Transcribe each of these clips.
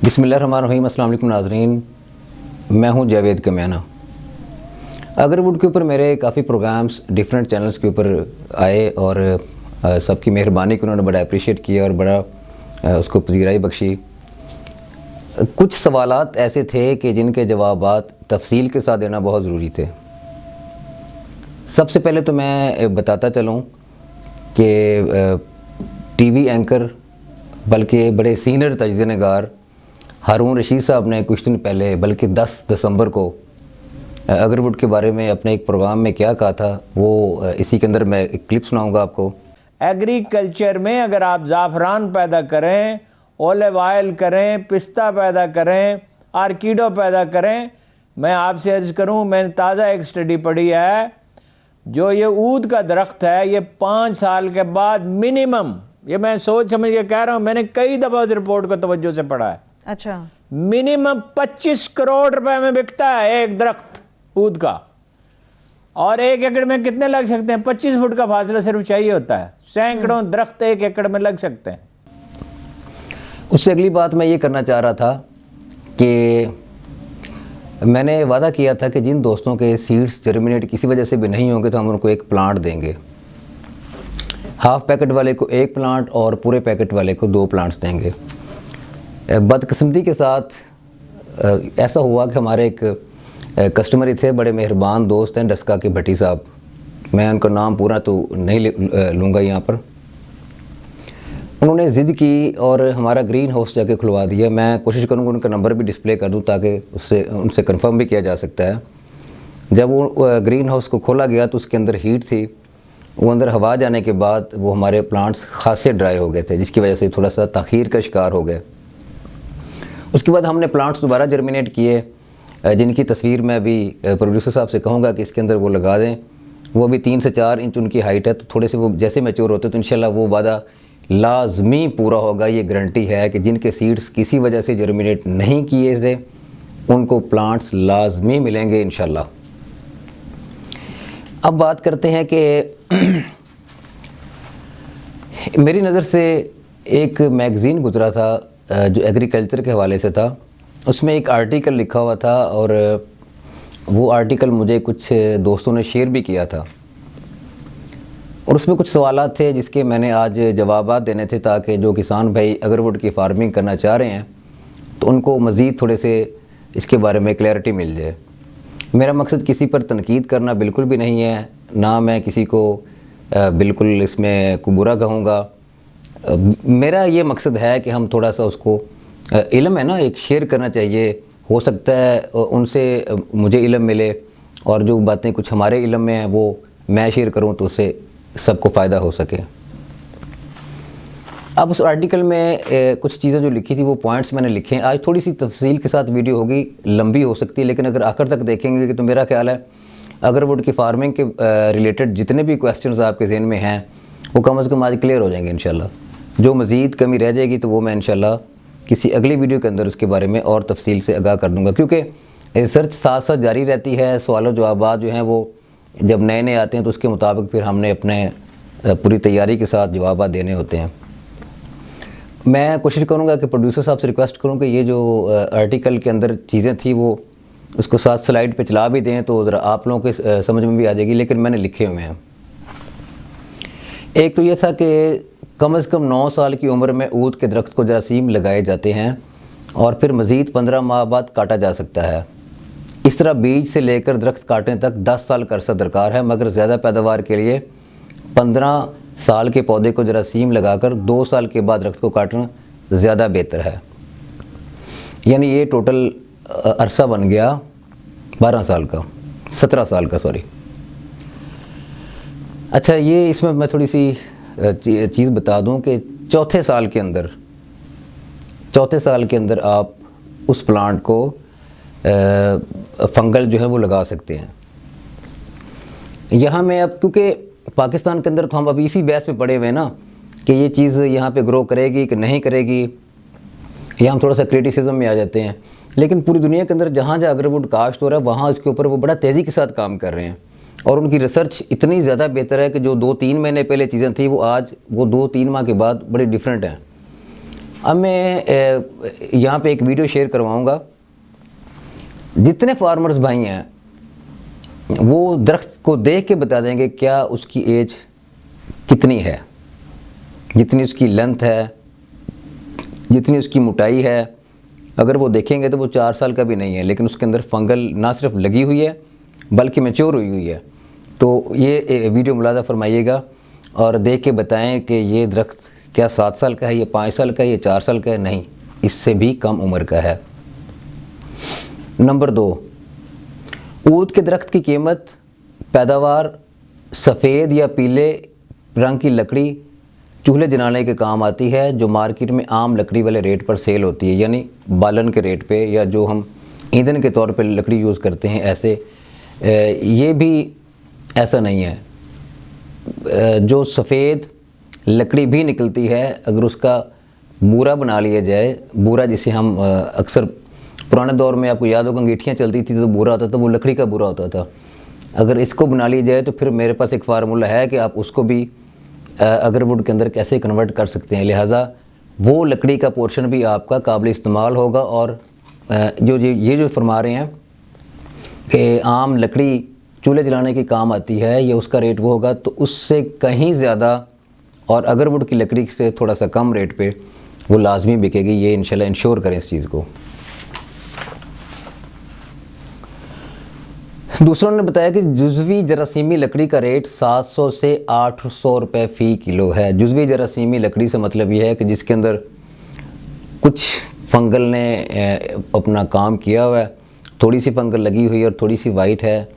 बिस्मिल्लाहिर्रहमानिर्रहीम। अस्सलाम वालेकुम नाज़रीन, मैं हूं जावेद कमियाना। अगरवुड के ऊपर मेरे काफ़ी प्रोग्राम्स डिफरेंट चैनल्स के ऊपर आए और सबकी मेहरबानी को उन्होंने बड़ा अप्रिशिएट किया और बड़ा उसको पजीराई बख्शी। कुछ सवालात ऐसे थे कि जिनके जवाबात तफसील के साथ देना बहुत ज़रूरी थे। सबसे पहले तो मैं बताता चलूँ कि टीवी एंकर बल्कि बड़े सीनियर तजज़िया नगार हारून रशीद साहब ने कुछ दिन पहले बल्कि 10 दिसंबर को अगरवुड के बारे में अपने एक प्रोग्राम में क्या कहा था, वो इसी के अंदर मैं एक क्लिप सुनाऊंगा आपको। एग्रीकल्चर में अगर आप ज़ाफ़रान पैदा करें, ओलिव ऑयल करें, पिस्ता पैदा करें, आर्किडो पैदा करें, मैं आपसे अर्ज़ करूं, मैंने ताज़ा एक स्टडी पढ़ी है, जो ये ऊद का दरख्त है ये 5 साल के बाद मिनिमम, ये मैं सोच समझ के कह रहा हूँ, मैंने कई दफ़ा उस रिपोर्ट को तवज्जो से पढ़ा है। अच्छा, मिनिमम 25 करोड़ रुपए में बिकता है एक दरख्त ऊद का। और 1 एकड़ में कितने लग सकते हैं? 25 फुट का फासला सिर्फ चाहिए होता है। सैकड़ों दरख्त 1 एकड़ में लग सकते हैं। उससे अगली बात मैं ये करना चाह रहा था कि मैंने वादा किया था कि जिन दोस्तों के सीड्स जर्मिनेट किसी वजह से भी नहीं होंगे तो हम उनको एक प्लांट देंगे। हाफ पैकेट वाले को 1 प्लांट और पूरे पैकेट वाले को 2 प्लांट्स देंगे। बदकिस्मती के साथ ऐसा हुआ कि हमारे एक कस्टमर ही थे, बड़े मेहरबान दोस्त हैं, डस्का के भट्टी साहब। मैं उनका नाम पूरा तो नहीं लूँगा यहाँ पर। उन्होंने ज़िद की और हमारा ग्रीन हाउस जाके खुलवा दिया। मैं कोशिश करूँगा उनका नंबर भी डिस्प्ले कर दूँ ताकि उससे उनसे कंफर्म भी किया जा सकता है। जब वो ग्रीन हाउस को खोला गया तो उसके अंदर हीट थी, वो अंदर हवा जाने के बाद वो हमारे प्लांट्स खासे ड्राई हो गए थे, जिसकी वजह से थोड़ा सा ताख़ीर का शिकार हो गए। उसके बाद हमने प्लांट्स दोबारा जर्मिनेट किए, जिनकी तस्वीर मैं अभी प्रोड्यूसर साहब से कहूँगा कि इसके अंदर वो लगा दें। वो भी 3 से 4 इंच उनकी हाइट है, तो थोड़े से वो जैसे मैच्योर होते तो इंशाल्लाह वो वादा लाजमी पूरा होगा। ये गारंटी है कि जिनके सीड्स किसी वजह से जर्मिनेट नहीं किए थे उनको प्लांट्स लाजमी मिलेंगे इंशाल्लाह। अब बात करते हैं कि मेरी नज़र से एक मैगज़ीन गुजरा था जो एग्रीकल्चर के हवाले से था। उसमें एक आर्टिकल लिखा हुआ था और वो आर्टिकल मुझे कुछ दोस्तों ने शेयर भी किया था और उसमें कुछ सवालात थे जिसके मैंने आज जवाबात देने थे, ताकि जो किसान भाई अगरवुड की फार्मिंग करना चाह रहे हैं तो उनको मज़ीद थोड़े से इसके बारे में क्लैरिटी मिल जाए। मेरा मकसद किसी पर तनकीद करना बिल्कुल भी नहीं है, ना मैं किसी को बिल्कुल इसमें को बुरा कहूँगा। मेरा ये मकसद है कि हम थोड़ा सा उसको इल्म है ना, एक शेयर करना चाहिए। हो सकता है उनसे मुझे इल्म मिले और जो बातें कुछ हमारे इल्म में हैं वो मैं शेयर करूं तो उससे सबको फ़ायदा हो सके। अब उस आर्टिकल में कुछ चीज़ें जो लिखी थी वो पॉइंट्स मैंने लिखे हैं। आज थोड़ी सी तफसील के साथ वीडियो होगी, लंबी हो सकती है, लेकिन अगर आखिर तक देखेंगे तो मेरा ख्याल है अगरवुड की फार्मिंग के रिलेटेड जितने भी क्वेश्चंस आपके ज़हन में हैं वो कम से कम आज क्लियर हो जाएंगे इंशाल्लाह। जो मज़ीद कमी रह जाएगी तो वो मैं इंशाल्लाह किसी अगली वीडियो के अंदर उसके बारे में और तफसील से आगाह कर दूँगा, क्योंकि रिसर्च साथ साथ जारी रहती है। सवाल जवाब जो हैं वो जब नए नए आते हैं तो उसके मुताबिक फिर हमने अपने पूरी तैयारी के साथ जवाब देने होते हैं। मैं कोशिश करूँगा कि प्रोड्यूसर साहब से रिक्वेस्ट करूँ कि ये जो आर्टिकल के अंदर चीज़ें थी वो उसको साथ स्लाइड पे चला भी दें तो ज़रा आप लोगों के समझ में भी आ जाएगी, लेकिन मैंने लिखे हुए हैं। एक तो ये था कि कम से कम 9 साल की उम्र में ऊद के दरख्त को जरासीम लगाए जाते हैं और फिर मज़ीद 15 माह बाद काटा जा सकता है। इस तरह बीज से लेकर दरख्त काटने तक 10 साल का अरसा दरकार है, मगर ज़्यादा पैदावार के लिए 15 साल के पौधे को जरासीम लगाकर 2 साल के बाद दरख्त को काटना ज़्यादा बेहतर है। यानी ये टोटल अरसा बन गया 12 साल का, 17 साल का, सॉरी। अच्छा, ये इसमें मैं थोड़ी सी चीज़ बता दूं कि चौथे साल के अंदर आप उस प्लांट को फंगल जो है वो लगा सकते हैं। यहाँ मैं अब क्योंकि पाकिस्तान के अंदर तो हम अभी इसी बहस में पड़े हुए हैं ना कि ये चीज़ यहाँ पे ग्रो करेगी कि नहीं करेगी, या हम थोड़ा सा क्रिटिसिज्म में आ जाते हैं। लेकिन पूरी दुनिया के अंदर जहाँ जहाँ अगरवुड काश्त हो रहा है वहाँ इसके ऊपर वो बड़ा तेज़ी के साथ काम कर रहे हैं और उनकी रिसर्च इतनी ज़्यादा बेहतर है कि जो 2-3 महीने पहले चीज़ें थी वो आज वो 2-3 माह के बाद बड़ी डिफरेंट हैं। अब मैं यहाँ पे एक वीडियो शेयर करवाऊँगा। जितने फार्मर्स भाई हैं वो दरख्त को देख के बता देंगे क्या उसकी एज कितनी है, जितनी उसकी लेंथ है, जितनी उसकी मोटाई है। अगर वो देखेंगे तो वो 4 साल का भी नहीं है, लेकिन उसके अंदर फंगल ना सिर्फ लगी हुई है बल्कि मैच्योर हुई हुई है। तो ये वीडियो मुलाज़ा फरमाइएगा और देख के बताएं कि ये दरख्त क्या 7 साल का है, ये 5 साल का है, ये 4 साल का है। नहीं, इससे भी कम उम्र का है। नंबर 2, ऊद के दरख्त की कीमत, पैदावार, सफ़ेद या पीले रंग की लकड़ी चूल्हे जलाने के काम आती है, जो मार्केट में आम लकड़ी वाले रेट पर सेल होती है, यानी बालन के रेट पे, या जो हम ईंधन के तौर पे लकड़ी यूज़ करते हैं ऐसे। ये भी ऐसा नहीं है। जो सफ़ेद लकड़ी भी निकलती है, अगर उसका बूरा बना लिया जाए, बूरा जिसे हम अक्सर पुराने दौर में आपको याद होगा अंगीठियाँ चलती थी तो बूरा होता था, वो लकड़ी का बूरा होता था। अगर इसको बना लिया जाए तो फिर मेरे पास एक फार्मूला है कि आप उसको भी अगरवुड के अंदर कैसे कन्वर्ट कर सकते हैं। लिहाजा वो लकड़ी का पोर्शन भी आपका काबिल इस्तेमाल होगा। और ये जो फरमा रहे हैं कि आम लकड़ी चूल्हे जलाने के काम आती है, या उसका रेट वो होगा, तो उससे कहीं ज़्यादा और अगरवुड की लकड़ी से थोड़ा सा कम रेट पे वो लाजमी बिकेगी। ये इंशाल्लाह इंश्योर करें इस चीज़ को। दूसरों ने बताया कि जुज़वी जरासीमी लकड़ी का रेट 700 से 800 रुपये फ़ी किलो है। जुज़वी जरासीमी लकड़ी से मतलब ये है कि जिसके अंदर कुछ फंगल ने अपना काम किया हुआ है, थोड़ी सी फंगल लगी हुई है और थोड़ी सी वाइट है,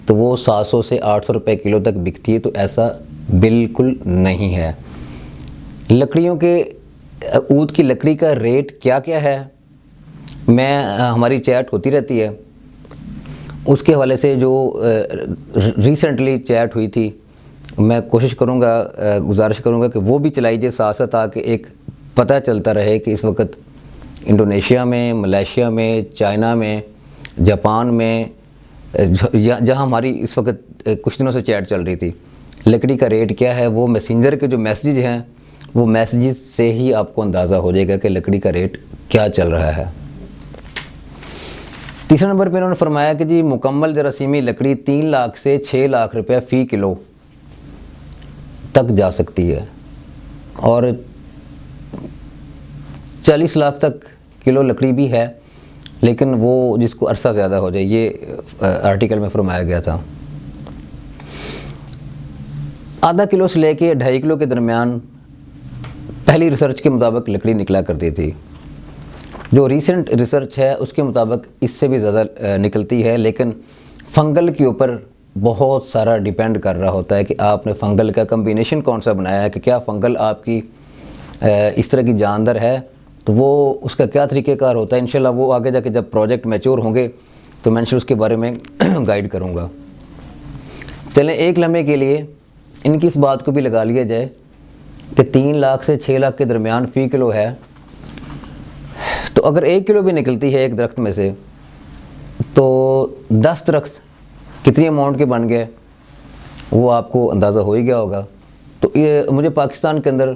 तो वो 700 से 800 रुपये किलो तक बिकती है। तो ऐसा बिल्कुल नहीं है। लकड़ियों के ऊद की लकड़ी का रेट क्या क्या है, हमारी चैट होती रहती है, उसके हवाले से जो रिसेंटली चैट हुई थी, मैं कोशिश करूँगा, गुजारिश करूँगा कि वो भी चलाई जाए साथ साथ, ताकि एक पता चलता रहे कि इस वक्त इंडोनेशिया में, मलेशिया में, चाइना में, जापान में, जहाँ हमारी इस वक्त कुछ दिनों से चैट चल रही थी, लकड़ी का रेट क्या है। वो मैसेंजर के जो मैसेज हैं, वो मैसेज से ही आपको अंदाज़ा हो जाएगा कि लकड़ी का रेट क्या चल रहा है। तीसरे नंबर पे उन्होंने फरमाया कि जी मुकम्मल जरासीमी लकड़ी 3 लाख से 6 लाख रुपए फ़ी किलो तक जा सकती है, और 40 लाख तक किलो लकड़ी भी है, लेकिन वो जिसको अरसा ज़्यादा हो जाए, ये आर्टिकल में फरमाया गया था। आधा किलो से लेके 2.5 किलो के दरमियान पहली रिसर्च के मुताबिक लकड़ी निकला करती थी। जो रीसेंट रिसर्च है उसके मुताबिक इससे भी ज़्यादा निकलती है, लेकिन फंगल के ऊपर बहुत सारा डिपेंड कर रहा होता है कि आपने फंगल का कम्बिनेशन कौन सा बनाया है, कि क्या फंगल आपकी इस तरह की जानदार है, तो वो उसका क्या तरीक़ेकार होता है। इंशाल्लाह वो आगे जाके जब प्रोजेक्ट मैच्योर होंगे तो मैं उसके बारे में गाइड करूँगा। चलें, एक लम्हे के लिए इनकी इस बात को भी लगा लिया जाए कि 3 लाख से 6 लाख के दरमियान फ़ी किलो है, तो अगर 1 किलो भी निकलती है एक दरख्त में से, तो 10 दरख्त कितनी अमाउंट के बन गए वो आपको अंदाज़ा हो ही गया होगा। तो ये मुझे पाकिस्तान के अंदर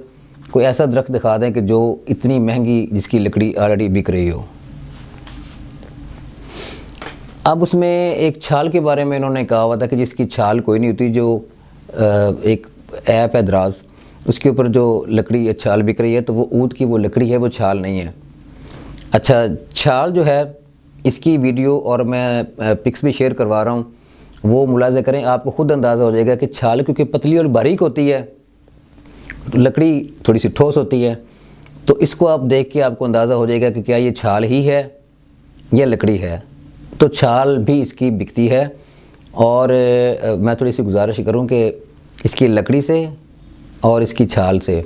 कोई ऐसा दरख्त दिखा दें कि जो इतनी महंगी, जिसकी लकड़ी ऑलरेडी बिक रही हो। अब उसमें एक छाल के बारे में इन्होंने कहा हुआ था कि जिसकी छाल कोई नहीं होती, जो एक ऐप है दराज, उसके ऊपर जो लकड़ी छाल बिक रही है, तो वो ऊद की वो लकड़ी है, वो छाल नहीं है। अच्छा, छाल जो है इसकी वीडियो और मैं पिक्स भी शेयर करवा रहा हूँ, वो मुलाज़ा करें, आपको ख़ुद अंदाज़ा हो जाएगा कि छाल क्योंकि पतली और बारीक होती है, तो लकड़ी थोड़ी सी ठोस होती है, तो इसको आप देख के आपको अंदाज़ा हो जाएगा कि क्या ये छाल ही है या लकड़ी है। तो छाल भी इसकी बिकती है, और मैं थोड़ी सी गुजारिश करूँ कि इसकी लकड़ी से और इसकी छाल से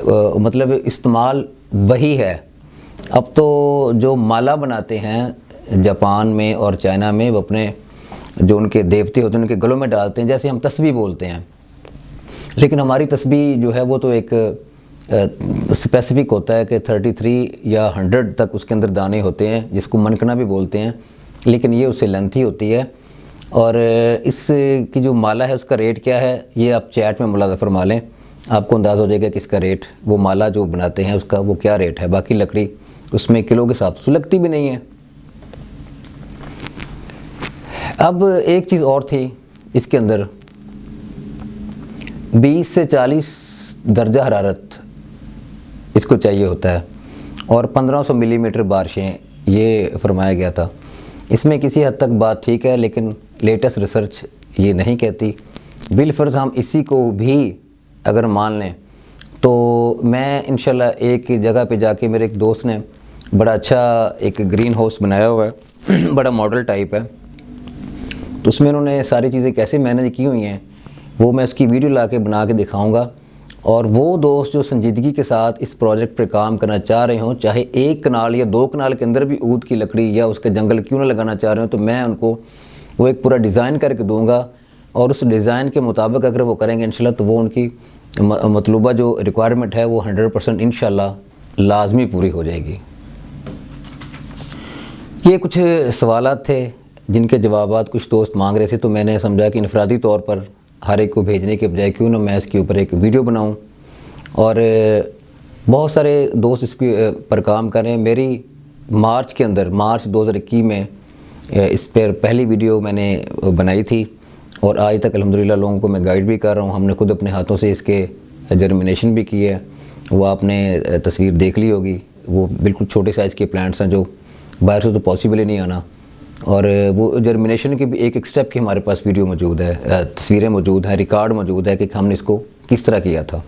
मतलब इस्तेमाल वही है। अब तो जो माला बनाते हैं जापान में और चाइना में, वो अपने जो उनके देवते होते हैं उनके गलों में डालते हैं, जैसे हम तस्बीह बोलते हैं, लेकिन हमारी तस्बीह जो है वो तो एक स्पेसिफिक होता है कि 33 या 100 तक उसके अंदर दाने होते हैं, जिसको मनकना भी बोलते हैं, लेकिन ये उससे लेंथी होती है। और इस की जो माला है उसका रेट क्या है, ये आप चैट में मुलाज़ा फरमा लें आपको अंदाज़ा हो जाएगा कि इसका रेट, वो माला जो बनाते हैं उसका वो क्या रेट है। बाकी लकड़ी उसमें किलो के हिसाब से लगती भी नहीं है। अब एक चीज़ और थी इसके अंदर, 20 से 40 दर्जा हरारत इसको चाहिए होता है और 1500 मिलीमीटर बारिशें ये फरमाया गया था। इसमें किसी हद तक बात ठीक है, लेकिन लेटेस्ट रिसर्च ये नहीं कहती। बिलफर्ज हम इसी को भी अगर मान लें तो मैं इंशाल्लाह एक जगह पे जाके, मेरे एक दोस्त ने बड़ा अच्छा एक ग्रीन हाउस बनाया हुआ है बड़ा मॉडल टाइप है, तो उसमें उन्होंने सारी चीज़ें कैसे मैनेज की हुई हैं वो मैं उसकी वीडियो ला के बना के दिखाऊँगा। और वो दोस्त जो संजीदगी के साथ इस प्रोजेक्ट पर काम करना चाह रहे हों, चाहे 1 कनाल या 2 कनाल के अंदर भी ऊद की लकड़ी या उसके जंगल क्यों ना लगाना चाह रहे हो, तो मैं उनको वो एक पूरा डिज़ाइन करके दूंगा और उस डिज़ाइन के मुताबिक अगर वो करेंगे इंशाल्लाह तो वो उनकी मतलूबा जो रिक्वायरमेंट है वो 100% इंशाल्लाह लाजमी पूरी हो जाएगी। ये कुछ सवालात थे जिनके जवाबात कुछ दोस्त मांग रहे थे, तो मैंने समझा कि इनफरादी तौर पर हर एक को भेजने के बजाय क्यों ना मैं इसके ऊपर एक वीडियो बनाऊं। और बहुत सारे दोस्त इस पर काम कर रहे हैं। मेरी मार्च के अंदर, मार्च 2021 में इस पर पहली वीडियो मैंने बनाई थी और आज तक अल्हम्दुलिल्लाह लोगों को मैं गाइड भी कर रहा हूँ। हमने खुद अपने हाथों से इसके जर्मिनेशन भी की है, वो आपने तस्वीर देख ली होगी। वो बिल्कुल छोटे साइज़ के प्लांट्स हैं जो बाहर से तो पॉसिबल ही नहीं आना, और वो जर्मिनेशन की भी एक स्टेप की हमारे पास वीडियो मौजूद है, तस्वीरें मौजूद हैं, रिकॉर्ड मौजूद है कि हमने इसको किस तरह किया था।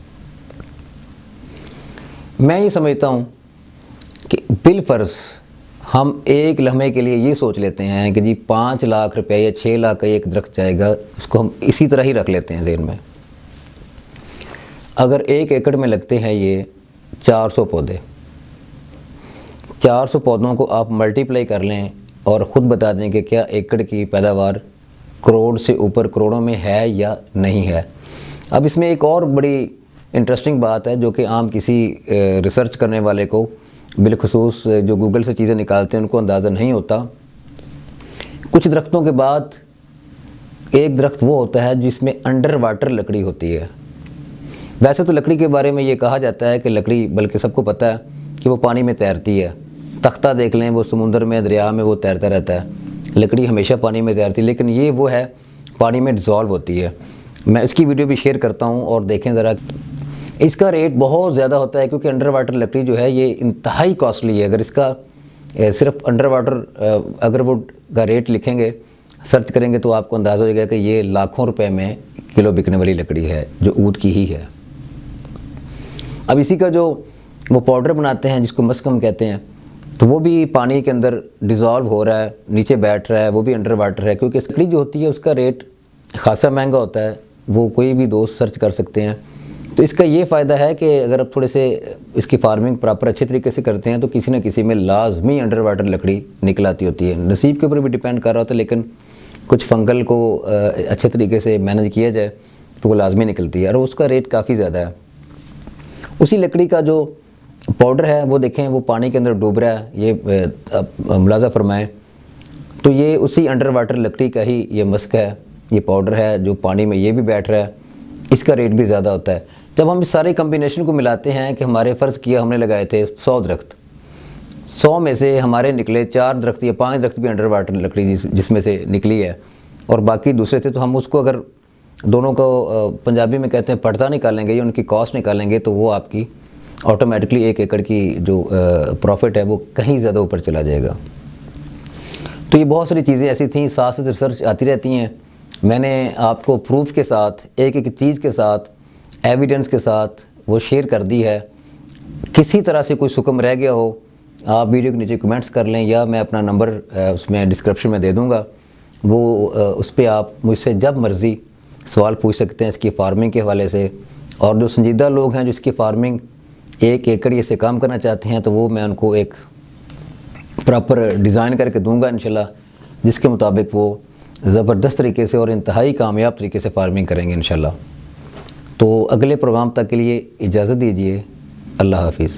मैं ये समझता हूँ कि बिलफर्ज हम एक लम्हे के लिए ये सोच लेते हैं कि जी 5 लाख रुपए या 6 लाख का एक दरख्त जाएगा, उसको हम इसी तरह ही रख लेते हैं ज़हन में। अगर 1 एकड़ में लगते हैं ये 400 पौधे, 400 पौधों को आप मल्टीप्लाई कर लें और ख़ुद बता दें कि क्या एकड़ की पैदावार करोड़ से ऊपर, करोड़ों में है या नहीं है। अब इसमें एक और बड़ी इंटरेस्टिंग बात है जो कि आम किसी रिसर्च करने वाले को, बिलखुसूस जो गूगल से चीज़ें निकालते हैं, उनको अंदाज़ा नहीं होता। कुछ दरख्तों के बाद एक दरख्त वो होता है जिसमें अंडर वाटर लकड़ी होती है। वैसे तो लकड़ी के बारे में ये कहा जाता है कि लकड़ी, बल्कि सबको पता है कि वो पानी में तैरती है। तख्ता देख लें, वो समुंदर में, दरिया में वो तैरता रहता है। लकड़ी हमेशा पानी में तैरती है, लेकिन ये वो है पानी में डिज़ोल्व होती है। मैं इसकी वीडियो भी शेयर करता हूँ और देखें ज़रा। इसका रेट बहुत ज़्यादा होता है क्योंकि अंडर वाटर लकड़ी जो है ये इंतहाई कॉस्टली है। अगर इसका सिर्फ अंडर वाटर अगर वो का रेट लिखेंगे, सर्च करेंगे, तो आपको अंदाज़ा हो जाएगा कि ये लाखों रुपए में किलो बिकने वाली लकड़ी है जो ऊद की ही है। अब इसी का जो वो पाउडर बनाते हैं जिसको मस्कम कहते हैं, तो वो भी पानी के अंदर डिज़ोल्व हो रहा है, नीचे बैठ रहा है, वो भी अंडर वाटर है। क्योंकि लकड़ी जो होती है उसका रेट खासा महंगा होता है, वो कोई भी दोस्त सर्च कर सकते हैं। तो इसका ये फ़ायदा है कि अगर आप थोड़े से इसकी फार्मिंग प्रॉपर अच्छे तरीके से करते हैं तो किसी न किसी में लाजमी अंडर वाटर लकड़ी निकल आती होती है। नसीब के ऊपर भी डिपेंड कर रहा होता है, लेकिन कुछ फंगल को अच्छे तरीके से मैनेज किया जाए तो वो लाजमी निकलती है और उसका रेट काफ़ी ज़्यादा है। उसी लकड़ी का जो पाउडर है वो देखें, वो पानी के अंदर डूब रहा है, ये मुलाजा फरमाएं, तो ये उसी अंडर वाटर लकड़ी का ही ये मस्क है, ये पाउडर है जो पानी में ये भी बैठ रहा है। इसका रेट भी ज़्यादा होता है। जब हम इस सारे कम्बिनेशन को मिलाते हैं कि हमारे फ़र्ज़ किया हमने लगाए थे 100 दरख्त, 100 में से हमारे निकले 4 दरख्त या 5 दरख्त भी अंडर वाटर लकड़ी जिसमें से निकली है और बाकी दूसरे थे, तो हम उसको अगर दोनों को पंजाबी में कहते हैं पड़ता निकालेंगे या उनकी कॉस्ट निकालेंगे, तो वो आपकी ऑटोमेटिकली 1 एकड़ की जो प्रॉफिट है वो कहीं ज़्यादा ऊपर चला जाएगा। तो ये बहुत सारी चीज़ें ऐसी थीं, साथ साथ रिसर्च आती रहती हैं। मैंने आपको प्रूफ के साथ, एक एक चीज़ के साथ, एविडेंस के साथ वो शेयर कर दी है। किसी तरह से कोई सुकम रह गया हो, आप वीडियो के नीचे कमेंट्स कर लें या मैं अपना नंबर उसमें डिस्क्रिप्शन में दे दूँगा, वो उस पर आप मुझसे जब मर्ज़ी सवाल पूछ सकते हैं इसकी फ़ार्मिंग के हवाले से। और जो संजीदा लोग हैं जो इसकी फ़ार्मिंग 1 एकड़ से काम करना चाहते हैं, तो वो मैं उनको एक प्रॉपर डिज़ाइन करके दूंगा इंशाल्लाह, जिसके मुताबिक वो ज़बरदस्त तरीके से और इंतहाई कामयाब तरीके से फ़ार्मिंग करेंगे इंशाल्लाह। तो अगले प्रोग्राम तक के लिए इजाज़त दीजिए। अल्लाह हाफिज़।